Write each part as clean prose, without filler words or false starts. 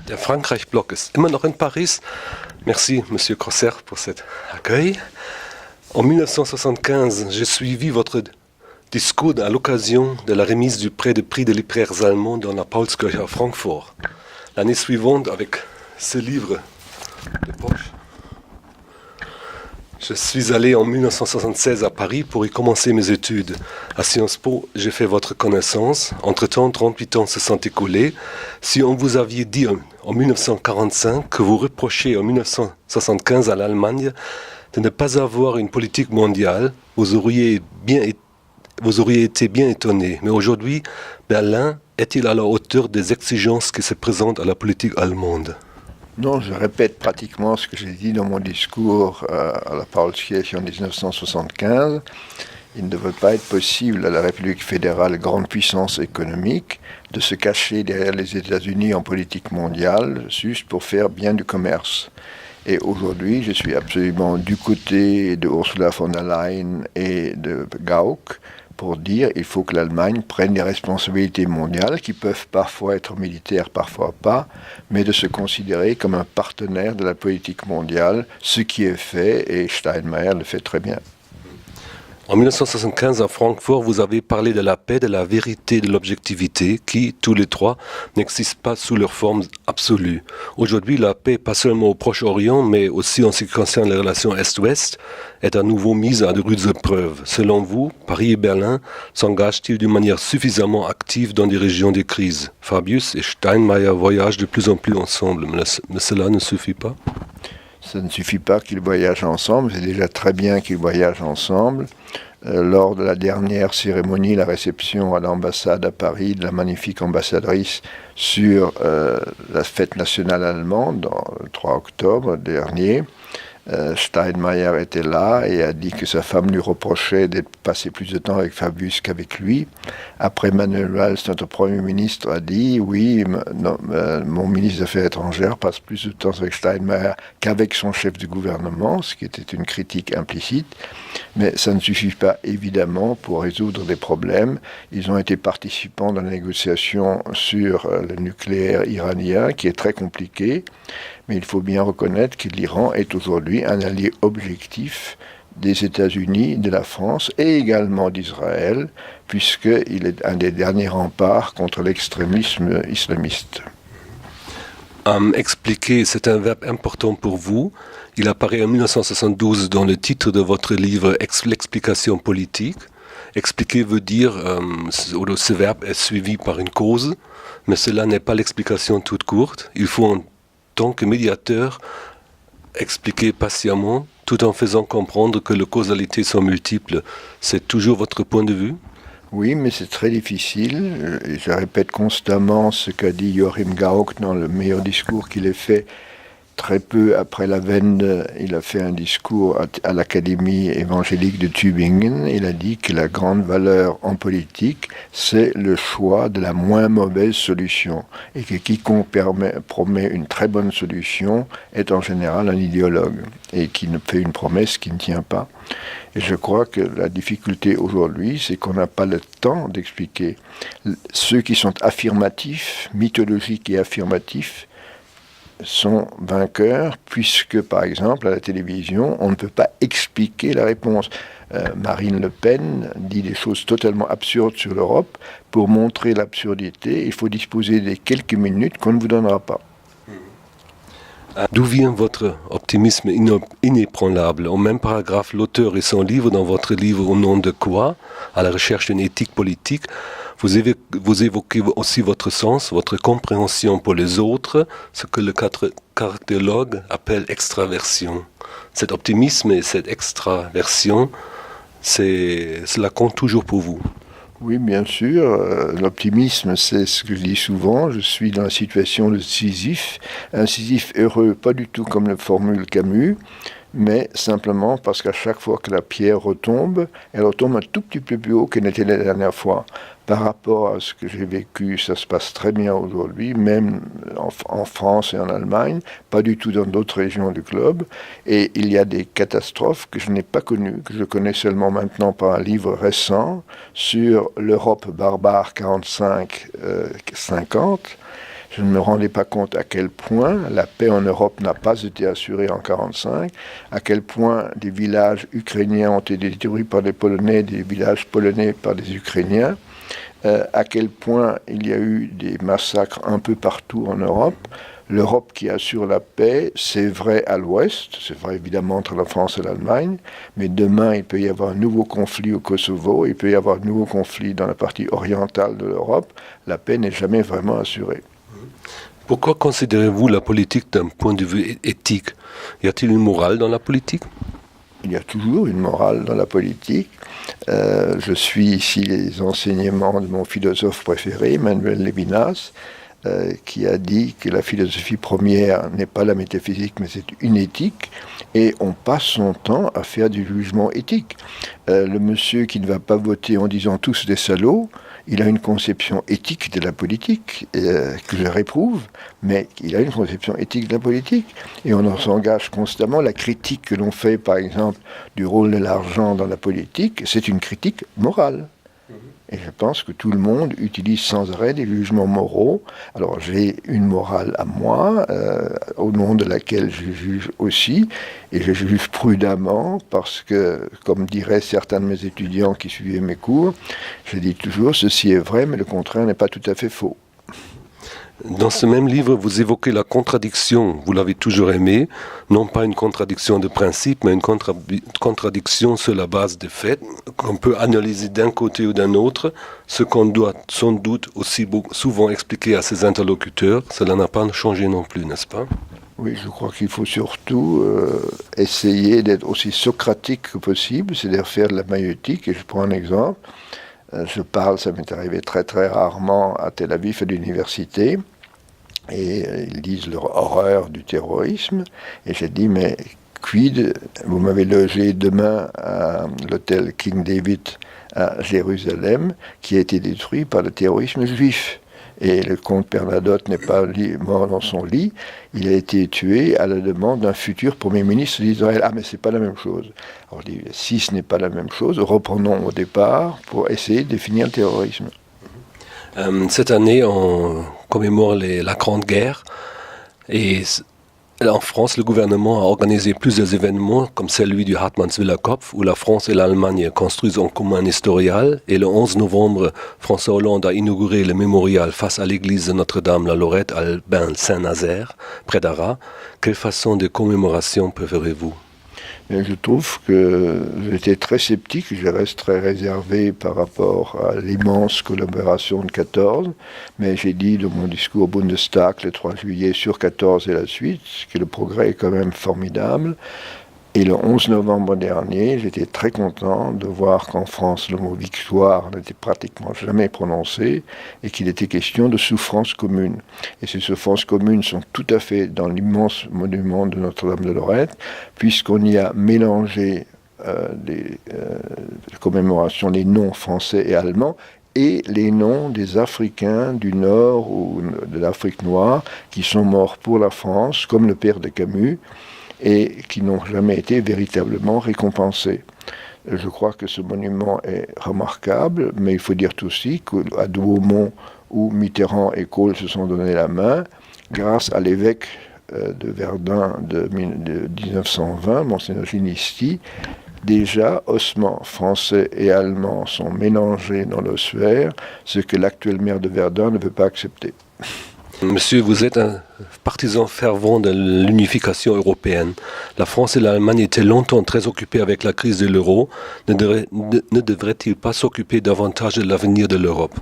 Der Frankreich-Block ist immer noch in Paris. Merci, Monsieur Crosser, pour cet accueil. En 1975, j'ai suivi votre discours à l'occasion de la remise du prix des libraires allemands dans la Paulskirche à Francfort. L'année suivante, avec ce livre de poche, je suis allé en 1976 à Paris pour y commencer mes études. À Sciences Po, j'ai fait votre connaissance. Entre-temps, 38 ans se sont écoulés. Si on vous aviez dit en 1945 que vous reprochez en 1975 à l'Allemagne de ne pas avoir une politique mondiale, vous auriez été bien étonné. Mais aujourd'hui, Berlin est-il à la hauteur des exigences qui se présentent à la politique allemande ? Non, je répète pratiquement ce que j'ai dit dans mon discours à la Paulskirche en 1975. Il ne devrait pas être possible à la République fédérale, grande puissance économique, de se cacher derrière les États-Unis en politique mondiale, juste pour faire bien du commerce. Et aujourd'hui, je suis absolument du côté de Ursula von der Leyen et de Gauck, pour dire qu'il faut que l'Allemagne prenne des responsabilités mondiales qui peuvent parfois être militaires, parfois pas, mais de se considérer comme un partenaire de la politique mondiale, ce qui est fait, et Steinmeier le fait très bien. En 1975, à Francfort, vous avez parlé de la paix, de la vérité, de l'objectivité, qui, tous les trois, n'existent pas sous leur forme absolue. Aujourd'hui, la paix, pas seulement au Proche-Orient, mais aussi en ce qui concerne les relations Est-Ouest, est à nouveau mise à de rudes épreuves. Selon vous, Paris et Berlin s'engagent-ils d'une manière suffisamment active dans des régions de crise ? Fabius et Steinmeier voyagent de plus en plus ensemble, mais cela ne suffit pas ? Ça ne suffit pas qu'ils voyagent ensemble, c'est déjà très bien qu'ils voyagent ensemble. Lors de la dernière cérémonie, la réception à l'ambassade à Paris de la magnifique ambassadrice sur la fête nationale allemande, le 3 octobre dernier, Steinmeier était là et a dit que sa femme lui reprochait d'être passé plus de temps avec Fabius qu'avec lui. Après, Manuel Valls, notre Premier ministre, a dit « Oui, mon ministre des Affaires étrangères passe plus de temps avec Steinmeier qu'avec son chef du gouvernement », ce qui était une critique implicite. Mais ça ne suffit pas, évidemment, pour résoudre des problèmes. Ils ont été participants dans la négociation sur le nucléaire iranien, qui est très compliqué. Mais il faut bien reconnaître que l'Iran est aujourd'hui un allié objectif des États-Unis, de la France et également d'Israël, puisqu'il est un des derniers remparts contre l'extrémisme islamiste. Expliquer, c'est un verbe important pour vous. Il apparaît en 1972 dans le titre de votre livre « L'explication politique ». Expliquer veut dire, ce verbe est suivi par une cause, mais cela n'est pas l'explication toute courte. Il faut en tant que médiateur expliquer patiemment, tout en faisant comprendre que les causalités sont multiples. C'est toujours votre point de vue ? Oui, mais c'est très difficile. Je répète constamment ce qu'a dit Joachim Gauck dans le meilleur discours qu'il ait fait. Très peu après la Wende, il a fait un discours à l'Académie évangélique de Tübingen. Il a dit que la grande valeur en politique, c'est le choix de la moins mauvaise solution. Et que quiconque promet une très bonne solution est en général un idéologue. Et qui ne fait une promesse qui ne tient pas. Et je crois que la difficulté aujourd'hui, c'est qu'on n'a pas le temps d'expliquer. Ceux qui sont affirmatifs, mythologiques et affirmatifs, sont vainqueurs, puisque, par exemple, à la télévision, on ne peut pas expliquer la réponse. Marine Le Pen dit des choses totalement absurdes sur l'Europe. Pour montrer l'absurdité, il faut disposer des quelques minutes qu'on ne vous donnera pas. D'où vient votre optimisme inébranlable ? Au même paragraphe, l'auteur et son livre, dans votre livre « Au nom de quoi ? À la recherche d'une éthique politique », vous évoquez aussi votre sens, votre compréhension pour les autres, ce que le cardiologue appelle extraversion. Cet optimisme et cette extraversion, cela compte toujours pour vous. Oui, bien sûr. L'optimisme, c'est ce que je dis souvent. Je suis dans la situation de Sisyphe. Un Sisyphe heureux, pas du tout comme le formule Camus, mais simplement parce qu'à chaque fois que la pierre retombe, elle retombe un tout petit peu plus haut qu'elle n'était la dernière fois. Par rapport à ce que j'ai vécu, ça se passe très bien aujourd'hui, même en France et en Allemagne, pas du tout dans d'autres régions du globe. Et il y a des catastrophes que je n'ai pas connues, que je connais seulement maintenant par un livre récent sur l'Europe barbare 45-50. je ne me rendais pas compte à quel point la paix en Europe n'a pas été assurée en 1945, à quel point des villages ukrainiens ont été détruits par les Polonais, des villages polonais par des Ukrainiens, à quel point il y a eu des massacres un peu partout en Europe. L'Europe qui assure la paix, c'est vrai à l'ouest, c'est vrai évidemment entre la France et l'Allemagne, mais demain il peut y avoir un nouveau conflit au Kosovo, il peut y avoir un nouveau conflit dans la partie orientale de l'Europe, la paix n'est jamais vraiment assurée. Pourquoi considérez-vous la politique d'un point de vue éthique? Y a-t-il une morale dans la politique? Il y a toujours une morale dans la politique. Je suis ici les enseignements de mon philosophe préféré, Manuel Levinas, qui a dit que la philosophie première n'est pas la métaphysique, mais c'est une éthique, et on passe son temps à faire du jugement éthique. Le monsieur qui ne va pas voter en disant tous des salauds, il a une conception éthique de la politique, que je réprouve, mais il a une conception éthique de la politique, et on en s'engage constamment. La critique que l'on fait, par exemple, du rôle de l'argent dans la politique, c'est une critique morale. Et je pense que tout le monde utilise sans arrêt des jugements moraux. Alors j'ai une morale à moi, au nom de laquelle je juge aussi, et je juge prudemment parce que, comme diraient certains de mes étudiants qui suivaient mes cours, je dis toujours, ceci est vrai, mais le contraire n'est pas tout à fait faux. Dans ce même livre, vous évoquez la contradiction. Vous l'avez toujours aimé, non pas une contradiction de principe, mais une contradiction sur la base des faits, qu'on peut analyser d'un côté ou d'un autre, ce qu'on doit sans doute aussi souvent expliquer à ses interlocuteurs. Cela n'a pas changé non plus, n'est-ce pas? Oui, je crois qu'il faut surtout essayer d'être aussi socratique que possible, c'est-à-dire faire de la maïeutique. Et je prends un exemple. Ça m'est arrivé très très rarement à Tel Aviv à l'université, et ils disent leur horreur du terrorisme, et j'ai dit, mais quid, vous m'avez logé demain à l'hôtel King David à Jérusalem, qui a été détruit par le terrorisme juif. Et le comte Bernadotte n'est pas mort dans son lit, il a été tué à la demande d'un futur Premier ministre d'Israël. Ah, mais c'est pas la même chose. Alors je dis, si ce n'est pas la même chose, reprenons au départ pour essayer de définir le terrorisme. Cette année, on commémore la Grande Guerre, et en France, le gouvernement a organisé plusieurs événements, comme celui du Hartmannswiller Kopf, où la France et l'Allemagne construisent en commun un historial. Et le 11 novembre, François Hollande a inauguré le mémorial face à l'église de Notre-Dame-la-Lorette, à Saint-Nazaire, près d'Arras. Quelle façon de commémoration préférez-vous? Je trouve que j'étais très sceptique, je reste très réservé par rapport à l'immense collaboration de 14, mais j'ai dit dans mon discours au Bundestag le 3 juillet sur 14 et la suite que le progrès est quand même formidable. Et le 11 novembre dernier, j'étais très content de voir qu'en France, le mot victoire n'était pratiquement jamais prononcé et qu'il était question de souffrances communes. Et ces souffrances communes sont tout à fait dans l'immense monument de Notre-Dame-de-Lorette, puisqu'on y a mélangé les commémorations, les noms français et allemands, et les noms des Africains du Nord ou de l'Afrique noire qui sont morts pour la France, comme le père de Camus, et qui n'ont jamais été véritablement récompensés. Je crois que ce monument est remarquable, mais il faut dire aussi qu'à Douaumont, où Mitterrand et Kohl se sont donné la main, grâce à l'évêque de Verdun de 1920, Monseigneur Ginisti, déjà ossements français et allemands sont mélangés dans l'ossuaire, ce que l'actuel maire de Verdun ne veut pas accepter. Monsieur, vous êtes un partisan fervent de l'unification européenne. La France et l'Allemagne étaient longtemps très occupées avec la crise de l'euro. Ne devraient-ils pas s'occuper davantage de l'avenir de l'Europe?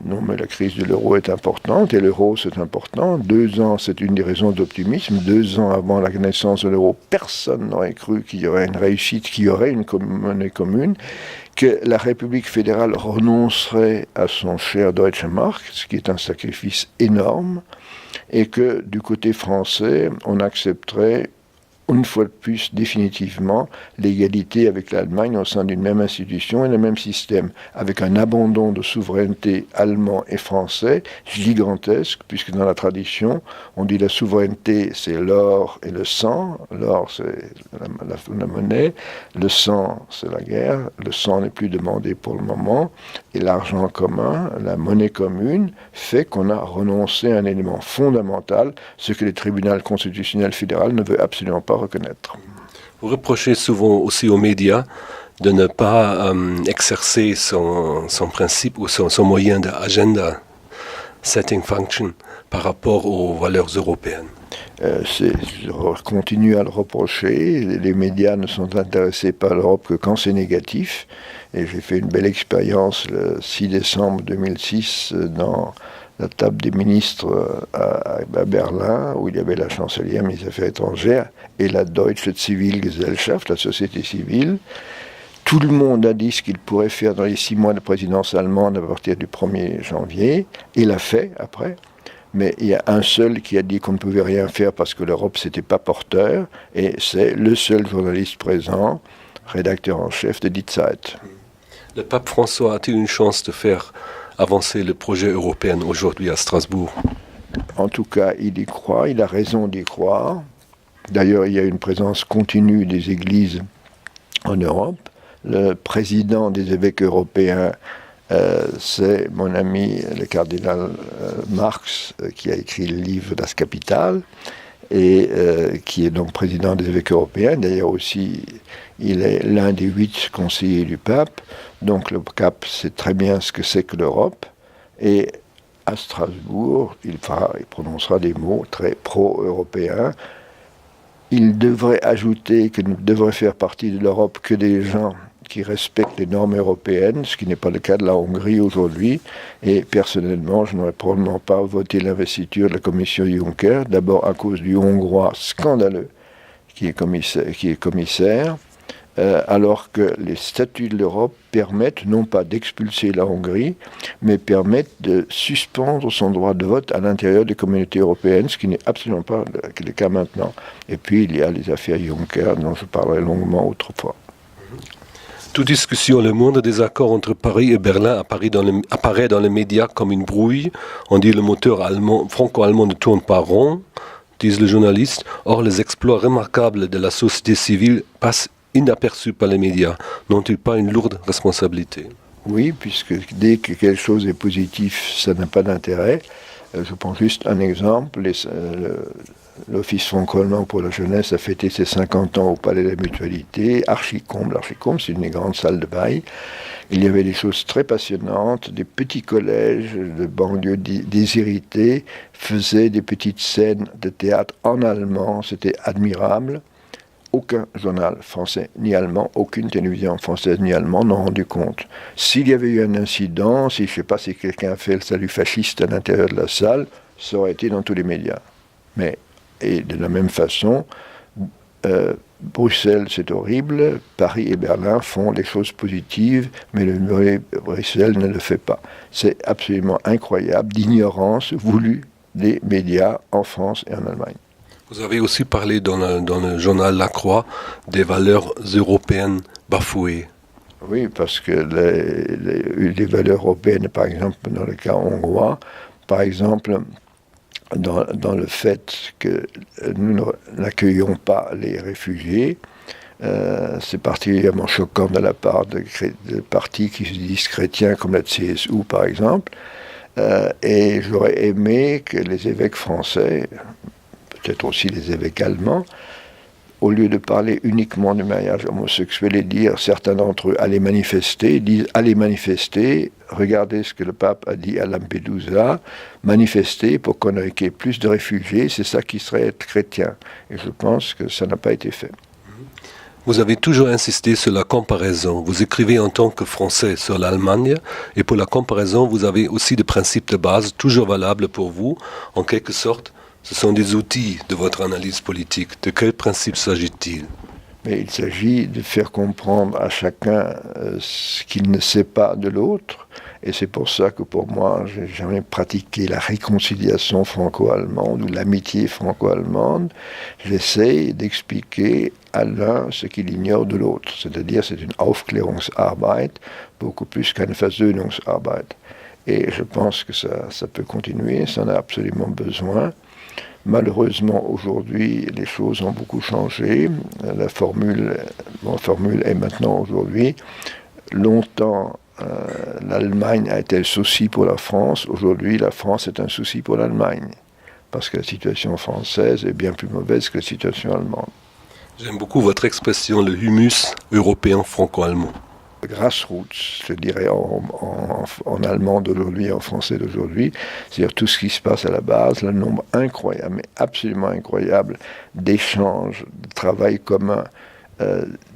Non, mais la crise de l'euro est importante, et l'euro c'est important. 2 ans, c'est une des raisons d'optimisme. 2 ans avant la naissance de l'euro, personne n'aurait cru qu'il y aurait une réussite, qu'il y aurait une monnaie commune, que la République fédérale renoncerait à son cher Deutsche Mark, ce qui est un sacrifice énorme, et que du côté français, on accepterait une fois de plus, définitivement, l'égalité avec l'Allemagne au sein d'une même institution et le même système, avec un abandon de souveraineté allemand et français gigantesque, puisque dans la tradition, on dit la souveraineté, c'est l'or et le sang. L'or, c'est la monnaie, le sang, c'est la guerre, le sang n'est plus demandé pour le moment, et l'argent commun, la monnaie commune, fait qu'on a renoncé à un élément fondamental, ce que le tribunal constitutionnel fédéral ne veut absolument pas reconnaître. Vous reprochez souvent aussi aux médias de ne pas exercer son principe ou son moyen d'agenda setting function par rapport aux valeurs européennes. Je continue à le reprocher. Les médias ne sont intéressés par l'Europe que quand c'est négatif. Et j'ai fait une belle expérience le 6 décembre 2006 dans la table des ministres à Berlin, où il y avait la chancelière, ministre des Affaires étrangères, et la Deutsche Zivilgesellschaft, la société civile. Tout le monde a dit ce qu'il pourrait faire dans les 6 mois de présidence allemande à partir du 1er janvier. Il l'a fait après. Mais il y a un seul qui a dit qu'on ne pouvait rien faire parce que l'Europe, c'était pas porteur. Et c'est le seul journaliste présent, rédacteur en chef de Die Zeit. Le pape François a-t-il une chance de faire avancer le projet européen aujourd'hui à Strasbourg? En tout cas, il y croit, il a raison d'y croire. D'ailleurs, il y a une présence continue des églises en Europe. Le président des évêques européens, c'est mon ami le cardinal Marx, qui a écrit le livre Das Kapital, et qui est donc président des évêques européens. D'ailleurs aussi, il est l'un des 8 conseillers du pape. Donc le pape sait très bien ce que c'est que l'Europe. Et à Strasbourg, il prononcera des mots très pro-européens. Il devrait ajouter que ne devraient faire partie de l'Europe que des gens qui respectent les normes européennes, ce qui n'est pas le cas de la Hongrie aujourd'hui. Et personnellement, je n'aurais probablement pas voté l'investiture de la commission Juncker, d'abord à cause du Hongrois scandaleux qui est commissaire, alors que les statuts de l'Europe permettent non pas d'expulser la Hongrie, mais permettent de suspendre son droit de vote à l'intérieur des communautés européennes, ce qui n'est absolument pas le cas maintenant. Et puis il y a les affaires Juncker, dont je parlerai longuement autrefois. Toute discussion, le moindre désaccord entre Paris et Berlin apparaît dans les médias comme une brouille. On dit le moteur franco-allemand ne tourne pas rond, disent les journalistes. Or, les exploits remarquables de la société civile passent inaperçus par les médias. N'ont-ils pas une lourde responsabilité? Oui, puisque dès que quelque chose est positif, ça n'a pas d'intérêt. Je prends juste un exemple. L'Office franco-allemand pour la jeunesse a fêté ses 50 ans au Palais de la Mutualité, Archicombe, c'est une des grandes salles de bail. Il y avait des choses très passionnantes, des petits collèges de banlieue déshérités faisaient des petites scènes de théâtre en allemand, c'était admirable. Aucun journal français ni allemand, aucune télévision française ni allemande n'ont rendu compte. S'il y avait eu un incident, si quelqu'un a fait le salut fasciste à l'intérieur de la salle, ça aurait été dans tous les médias. Et de la même façon, Bruxelles, c'est horrible, Paris et Berlin font des choses positives, mais Bruxelles ne le fait pas. C'est absolument incroyable d'ignorance voulue des médias en France et en Allemagne. Vous avez aussi parlé dans le journal La Croix des valeurs européennes bafouées. Oui, parce que les valeurs européennes, par exemple, dans le cas hongrois, par exemple, dans le fait que nous n'accueillons pas les réfugiés, c'est particulièrement choquant de la part de partis qui se disent chrétiens comme la CSU par exemple, et j'aurais aimé que les évêques français, peut-être aussi les évêques allemands, au lieu de parler uniquement du mariage homosexuel et dire certains d'entre eux allez manifester, disent allez manifester, regardez ce que le pape a dit à Lampedusa, manifester pour qu'on ait plus de réfugiés, c'est ça qui serait être chrétien. Et je pense que ça n'a pas été fait. Vous avez toujours insisté sur la comparaison. Vous écrivez en tant que Français sur l'Allemagne, et pour la comparaison, vous avez aussi des principes de base toujours valables pour vous, en quelque sorte. Ce sont des outils de votre analyse politique. De quel principe s'agit-il? Mais il s'agit de faire comprendre à chacun ce qu'il ne sait pas de l'autre Et c'est pour ça que pour moi, je n'ai jamais pratiqué la réconciliation franco-allemande ou l'amitié franco-allemande. J'essaie d'expliquer à l'un ce qu'il ignore de l'autre. C'est-à-dire c'est une Aufklärungsarbeit, beaucoup plus qu'une Versöhnungsarbeit. Et je pense que ça peut continuer, ça en a absolument besoin. Malheureusement, aujourd'hui, les choses ont beaucoup changé. La formule est maintenant aujourd'hui. Longtemps, l'Allemagne a été un souci pour la France. Aujourd'hui, la France est un souci pour l'Allemagne. Parce que la situation française est bien plus mauvaise que la situation allemande. J'aime beaucoup votre expression, le humus européen franco-allemand. Grassroots, je dirais en allemand d'aujourd'hui, en français d'aujourd'hui, c'est-à-dire tout ce qui se passe à la base, le nombre incroyable, mais absolument incroyable, d'échanges, de travail commun,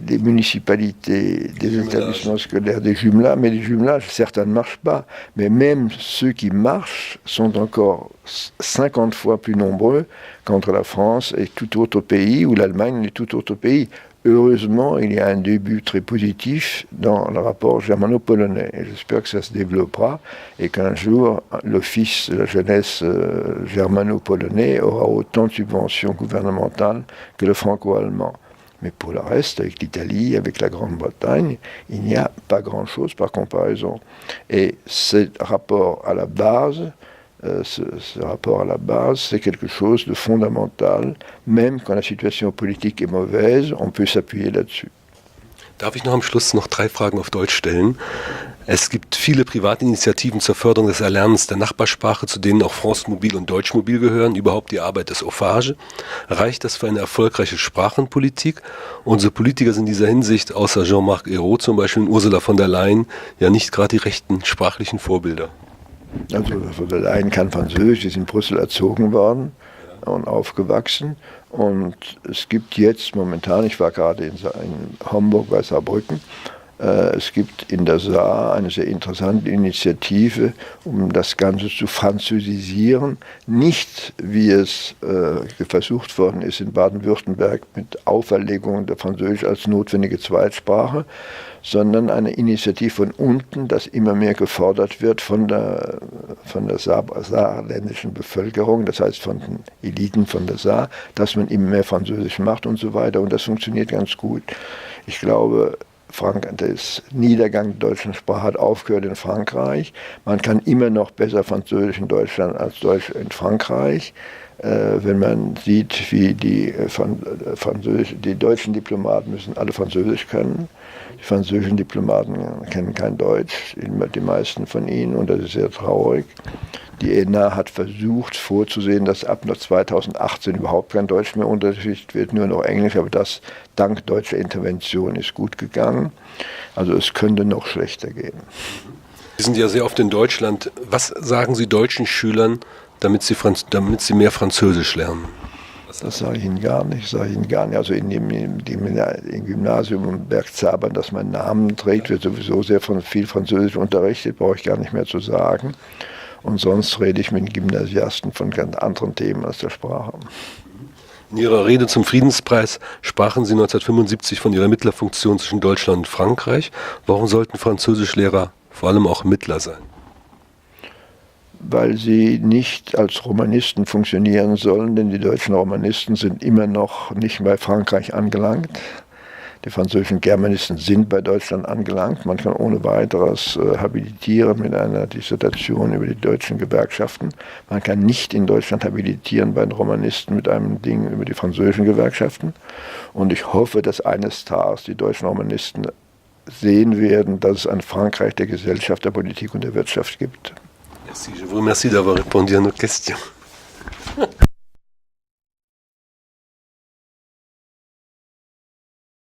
des municipalités, des établissements scolaires, des jumelages, mais les jumelages, certains ne marchent pas, mais même ceux qui marchent sont encore 50 fois plus nombreux qu'entre la France et tout autre pays, ou l'Allemagne et tout autre pays. Heureusement, il y a un début très positif dans le rapport germano-polonais. Et j'espère que ça se développera et qu'un jour, l'Office de la jeunesse germano-polonais aura autant de subventions gouvernementales que le franco-allemand. Mais pour le reste, avec l'Italie, avec la Grande-Bretagne, il n'y a pas grand-chose par comparaison. Et ce rapport à la base, c'est quelque chose de fondamental. Même quand la situation politique est mauvaise, on peut s'appuyer là-dessus. Darf ich noch am Schluss noch 3 Fragen auf Deutsch stellen? Es gibt viele Privatinitiativen zur Förderung des Erlernens der Nachbarsprache, zu denen auch France Mobil und Deutsch Mobil gehören, überhaupt die Arbeit des OFAGE. Reicht das für eine erfolgreiche Sprachenpolitik? Unsere Politiker sind in dieser Hinsicht, außer Jean-Marc Ayrault zum Beispiel und Ursula von der Leyen, ja nicht gerade die rechten sprachlichen Vorbilder. Also von der Leyen kann Französisch, ist in Brüssel erzogen worden und aufgewachsen. Und es gibt jetzt momentan, ich war gerade in Hamburg bei Saarbrücken, es gibt in der Saar eine sehr interessante Initiative, um das Ganze zu französisieren. Nicht, wie es versucht worden ist in Baden-Württemberg mit Auferlegung der Französisch als notwendige Zweitsprache, sondern eine Initiative von unten, das immer mehr gefordert wird von der saarländischen Bevölkerung, das heißt von den Eliten von der Saar, dass man immer mehr Französisch macht und so weiter. Und das funktioniert ganz gut. Ich glaube, der Niedergang der deutschen Sprache hat aufgehört in Frankreich. Man kann immer noch besser Französisch in Deutschland als Deutsch in Frankreich. Wenn man sieht, wie die deutschen Diplomaten müssen alle Französisch können. Die französischen Diplomaten kennen kein Deutsch, die meisten von ihnen, und das ist sehr traurig. Die ENA hat versucht vorzusehen, dass ab 2018 überhaupt kein Deutsch mehr unterrichtet wird, nur noch Englisch, aber das dank deutscher Intervention ist gut gegangen. Also es könnte noch schlechter gehen. Sie sind ja sehr oft in Deutschland. Was sagen Sie deutschen Schülern, damit sie mehr Französisch lernen? Das sage ich Ihnen gar nicht. Also in dem Gymnasium in Bergzabern, das meinen Namen trägt, wird sowieso sehr viel Französisch unterrichtet, brauche ich gar nicht mehr zu sagen. Und sonst rede ich mit Gymnasiasten von ganz anderen Themen als der Sprache. In Ihrer Rede zum Friedenspreis sprachen Sie 1975 von Ihrer Mittlerfunktion zwischen Deutschland und Frankreich. Warum sollten Französischlehrer vor allem auch Mittler sein? Weil sie nicht als Romanisten funktionieren sollen, denn die deutschen Romanisten sind immer noch nicht bei Frankreich angelangt. Die französischen Germanisten sind bei Deutschland angelangt. Man kann ohne weiteres habilitieren mit einer Dissertation über die deutschen Gewerkschaften. Man kann nicht in Deutschland habilitieren bei den Romanisten mit einem Ding über die französischen Gewerkschaften. Und ich hoffe, dass eines Tages die deutschen Romanisten sehen werden, dass es ein Frankreich der Gesellschaft, der Politik und der Wirtschaft gibt. Merci, je vous remercie d'avoir répondu à nos questions.